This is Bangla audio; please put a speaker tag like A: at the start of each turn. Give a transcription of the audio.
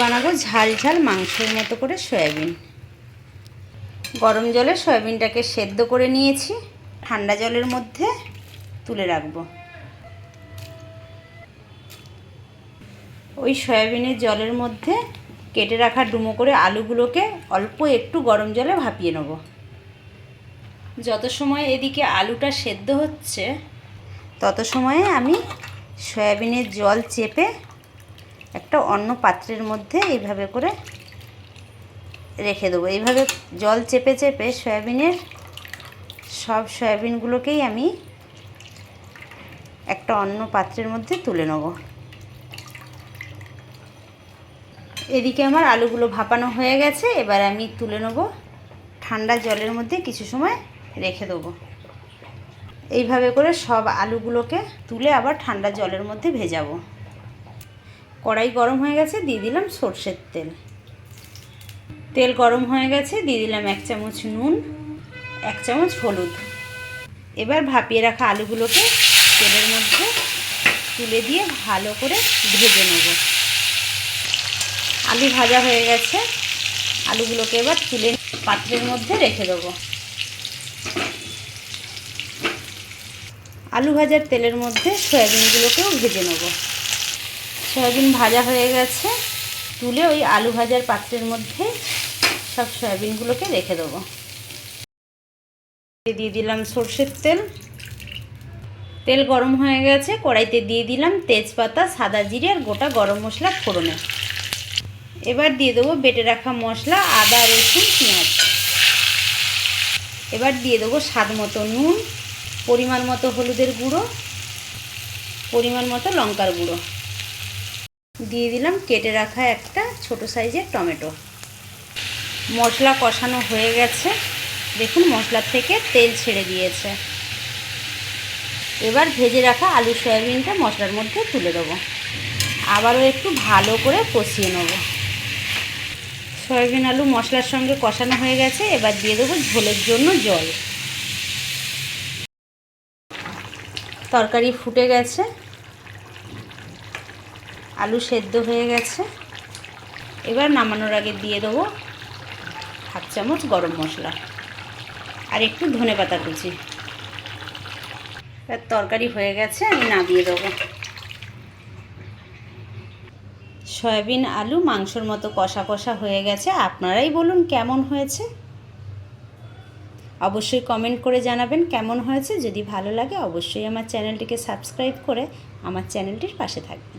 A: বানাবো ঝাল ঝাল মাংসের মতো করে সয়াবিন। গরম জলে সয়াবিনটাকে সেদ্ধ করে নিয়েছি, ঠান্ডা জলের মধ্যে তুলে রাখবো। ওই সয়াবিনের জলের মধ্যে কেটে রাখা ডুমো করে আলুগুলোকে অল্প একটু গরম জলে ভাপিয়ে নেব। যত সময় এদিকে আলুটা সেদ্ধ হচ্ছে তত সময়ে আমি সয়াবিনের জল চেপে একটা অন্য পাত্রের মধ্যে এইভাবে করে রেখে দেবো। এইভাবে জল চেপে চেপে সব সয়াবিনগুলোকেই আমি একটা অন্য পাত্রের মধ্যে তুলে নেব। এদিকে আমার আলুগুলো ভাপানো হয়ে গেছে, এবার আমি তুলে নেব। ঠান্ডা জলের মধ্যে কিছু সময় রেখে দেবো। এইভাবে করে সব আলুগুলোকে তুলে আবার ঠান্ডা জলের মধ্যে ভেজাবো। কড়াই গরম হয়ে গেছে, দিয়ে দিলাম সরষের তেল। তেল গরম হয়ে গেছে, দিয়ে দিলাম 1 চামচ নুন, 1 চামচ হলুদ। এবার ভাপিয়ে রাখা আলুগুলোকে তেলের মধ্যে তুলে দিয়ে ভালো করে ভেজে নেব। আলু ভাজা হয়ে গেছে, আলুগুলোকে এবার তুলে পাত্রের মধ্যে রেখে দেবো। আলু ভাজার তেলের মধ্যে সয়াবিনগুলোকেও ভেজে নেব। সয়াবিন ভাজা হয়ে গেছে, তুলে ওই আলু ভাজার পাত্রের মধ্যে সব সয়াবিনগুলোকে রেখে দেবো। দিয়ে দিলাম সরষের তেল। তেল গরম হয়ে গেছে, কড়াইতে দিয়ে দিলাম তেজপাতা, সাদা জিরে আর গোটা গরম মশলা ফোড়নে। এবার দিয়ে দেবো বেটে রাখা মশলা, আদা, রসুন, পেঁয়াজ। এবার দিয়ে দেবো স্বাদ মতো নুন, পরিমাণ মতো হলুদের গুঁড়ো, পরিমাণ মতো লঙ্কার গুঁড়ো। দিয়ে দিলাম কেটে রাখা একটা ছোট সাইজের টমেটো। মশলা কষানো হয়ে গেছে, দেখুন মশলার থেকে তেল ছেড়ে দিয়েছে। এবার ভেজে রাখা আলু সয়াবিনটা মশলার মধ্যে তুলে দেবো। আবারও একটু ভালো করে কষিয়ে নেব। সয়াবিন আলু মশলার সঙ্গে কষানো হয়ে গেছে, এবার দিয়ে দেবো ঝোলের জন্য জল। তরকারি ফুটে গেছে, আলু সেদ্ধ হয়ে গেছে। এবার নামানোর আগে দিয়ে দেবো 1/2 চামচ গরম মশলা আর একটু ধনেপাতা কুচি। এবার তরকারি হয়ে গেছে, আমি নামিয়ে দেবো। সয়াবিন আলু মাংসর মতো কষা কষা হয়ে গেছে। আপনারাই বলুন কেমন হয়েছে। অবশ্যই কমেন্ট করে জানাবেন কেমন হয়েছে। যদি ভালো লাগে অবশ্যই আমার চ্যানেলটিকে সাবস্ক্রাইব করে আমার চ্যানেলটির পাশে থাকবেন।